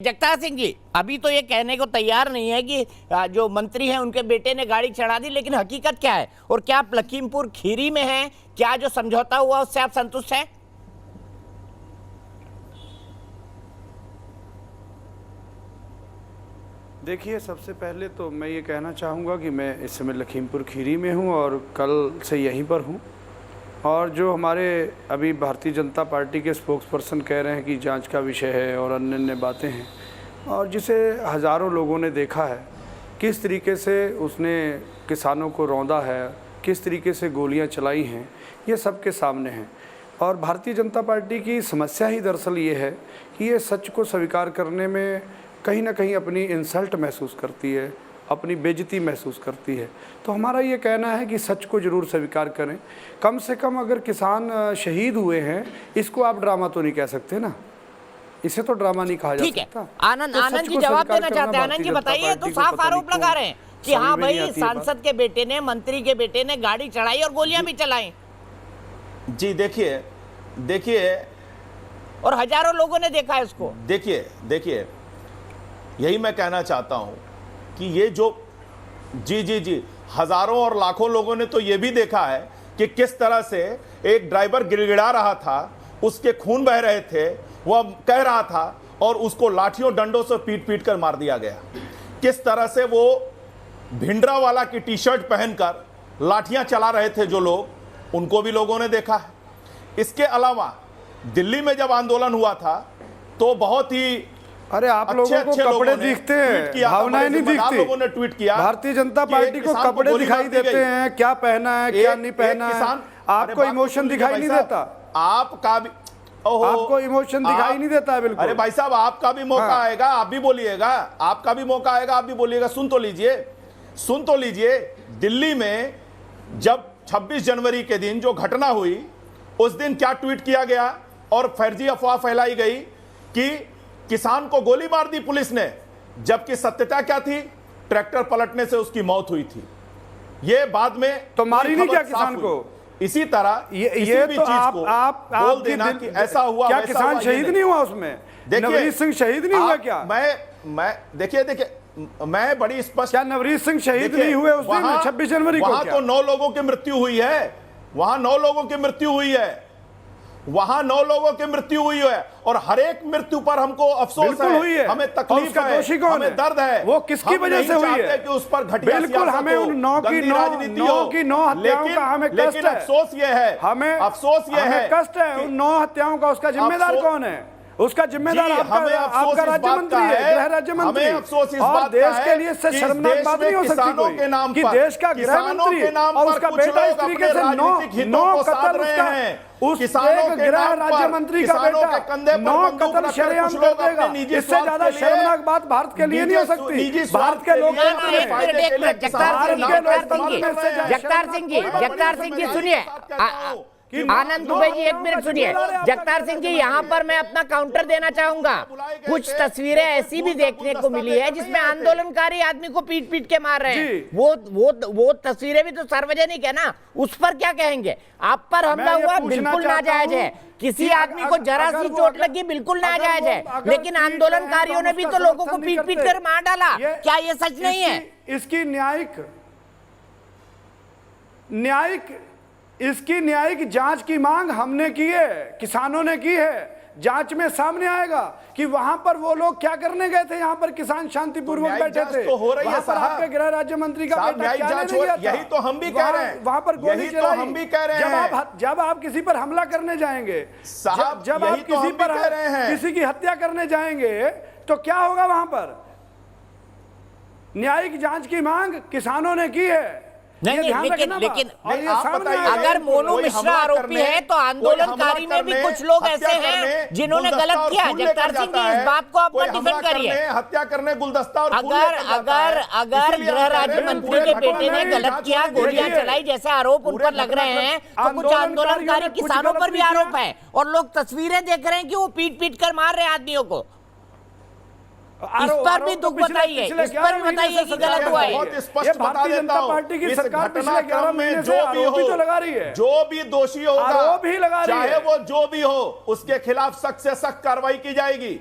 जगतार सिंह जी अभी तो ये कहने को तैयार नहीं है कि जो मंत्री हैं उनके बेटे ने गाड़ी चढ़ा दी, लेकिन हकीकत क्या है और क्या आप लखीमपुर खीरी में हैं? क्या जो समझौता हुआ उससे आप संतुष्ट हैं? देखिए, सबसे पहले तो मैं ये कहना चाहूँगा कि मैं इस समय लखीमपुर खीरी में हूँ और कल से यहीं पर हूँ। और जो हमारे अभी भारतीय जनता पार्टी के स्पोक्सपर्सन कह रहे हैं कि जांच का विषय है और अन्य अन्य बातें हैं, और जिसे हज़ारों लोगों ने देखा है किस तरीके से उसने किसानों को रौंदा है, किस तरीके से गोलियां चलाई हैं, ये सबके सामने हैं। और भारतीय जनता पार्टी की समस्या ही दरअसल ये है कि ये सच को स्वीकार करने में कहीं ना कहीं अपनी इंसल्ट महसूस करती है, अपनी बेइज्जती महसूस करती है। तो हमारा ये कहना है कि सच को ज़रूर स्वीकार करें। कम से कम अगर किसान शहीद हुए हैं, इसको आप ड्रामा तो नहीं कह सकते ना, इसे तो ड्रामा नहीं कहा जा सकता। आनंद जी जवाब देना चाहते हैं। आनंद जी बताइए, तो साफ आरोप लगा रहे हैं कि हाँ भाई सांसद के बेटे ने, मंत्री के बेटे ने गाड़ी चढ़ाई और गोलियां भी चलाई। जी देखिए और हजारों लोगों ने देखा है इसको। देखिए यही मैं कहना चाहता हूं कि ये जो जी हजारों और लाखों लोगों ने तो ये भी देखा है कि किस तरह से एक ड्राइवर गिड़गिड़ा रहा था, उसके खून बह रहे थे, वह कह रहा था और उसको लाठियों डंडों से पीट कर मार दिया गया। किस तरह से वो भिंडरा वाला की टी शर्ट पहनकर लाठियां चला रहे थे जो लोग, उनको भी लोगों ने देखा है। इसके अलावा दिल्ली में जब आंदोलन हुआ था तो बहुत ही अरे आप लोगों को कपड़े दिखते हैं, भावनाएं नहीं दिखती। लोगों ने ट्वीट किया, भारतीय जनता पार्टी को कपड़े दिखाई देते हैं, क्या पहना है क्या नहीं पहना है, आपको इमोशन दिखाई नहीं देता। आपका भी आपको इमोशन दिखाई नहीं देता है बिल्कुल। अरे भाई साहब, आपका भी मौका आएगा, आप भी बोलिएगा, आपका भी मौका आएगा, आप भी बोलिएगा। सुन तो लीजिए दिल्ली में जब 26 जनवरी के दिन जो घटना हुई, उस दिन क्या ट्वीट किया गया और फर्जी अफवाह फैलाई गई कि किसान को गोली मार दी पुलिस ने, जबकि सत्यता क्या थी? ट्रैक्टर पलटने से उसकी मौत हुई थी। ये बाद में तो मारी नहीं क्या किसान को? इसी तरह ये तो आप बोल देना कि ऐसा हुआ, क्या किसान शहीद नहीं हुआ उसमें? नवरीत सिंह शहीद नहीं हुआ क्या? मैं देखिए मैं बड़ी स्पष्ट, क्या नवरीत सिंह शहीद नहीं हुए उस दिन 26 जनवरी को? वहां तो 9 लोगों की मृत्यु हुई है, वहां 9 लोगों की मृत्यु हुई है, वहां 9 लोगों की मृत्यु हुई है। और हर एक मृत्यु पर हमको अफसोस है, हमें तकलीफ है, हमें दर्द है। वो किसकी वजह से हुई है कि उस पर घटिया बिल्कुल हमें उन 9 की 9 हत्याओं का हमें कष्ट है। अफसोस ये है, हमें अफसोस ये है, कष्ट है उन 9 हत्याओं का। उसका जिम्मेदार कौन है? उसका जिम्मेदार आपका राज्य मंत्री है, गृह राज्य मंत्री। हमें अफसोस इस और बात देश का के लिए इससे शर्मनाक बात नहीं हो सकती कोई कि देश का गृह मंत्री और उसका बेटा इस तरीके से 9 कत्ल उस गृह राज्य मंत्री का बेटा 9 कत्ल शरेआम कर देगा। इससे ज्यादा शर्मनाक बात भारत के लिए नहीं हो सकती। भारत के लोग जगतार सिंह जी सुनिए, आनंद दुबे जी 1 मिनट सुनिए। जगतार सिंह जी, यहाँ पर मैं अपना काउंटर देना चाहूंगा। कुछ तस्वीरें ऐसी भी देखने को मिली है जिसमें आंदोलनकारी आदमी को पीट के मार रहे हैं। वो तस्वीरें भी तो सार्वजनिक है ना, उस पर क्या कहेंगे? आप पर हमला हुआ, बिल्कुल नाजायज है। किसी आदमी को जरा सी चोट लगी, बिल्कुल नाजायज है, लेकिन आंदोलनकारियों ने भी तो लोगों को पीट कर मार डाला। क्या ये सच नहीं है? इसकी न्यायिक जांच की मांग हमने की है, किसानों ने की है। जांच में सामने आएगा कि वहां पर वो लोग क्या करने गए थे। यहाँ पर किसान शांतिपूर्वक बैठे थे, तो हो रही है साहब। आपके गृह राज्य मंत्री का बेटा क्या लेने गया था? यही तो हम भी कह रहे हैं, वहां पर गोली चलाई। हम भी कह रहे हैं, जब आप किसी पर हमला करने जाएंगे, साहब, जब आप किसी पर किसी की हत्या करने जाएंगे तो क्या होगा? वहां पर न्यायिक जांच की मांग किसानों ने की है। नहीं, लेकिन अगर मोनू मिश्रा आरोपी है तो आंदोलनकारी में भी कुछ लोग ऐसे हैं जिन्होंने गलत किया। जगतार सिंह जी, इस बात को आप मत डिफेंड करिए। हत्या करने गुलदस्ता और अगर गृह राज्य मंत्री के बेटे ने गलत किया, गोलियां चलाई जैसे आरोप उन पर लग रहे हैं, तो कुछ आंदोलनकारी किसानों पर भी आरोप है और लोग तस्वीरें देख रहे हैं कि वो पीट कर मार रहे हैं आदमियों को। इस पर भी दुख बताइए, इस पर भी बताइए कि गलत हुआ है। बहुत स्पष्ट बता देता हूं, इस घटनाक्रम में जो भी हो, जो भी दोषी होगा, चाहे वो जो भी हो, उसके खिलाफ सख्त से सख्त कार्रवाई की जाएगी।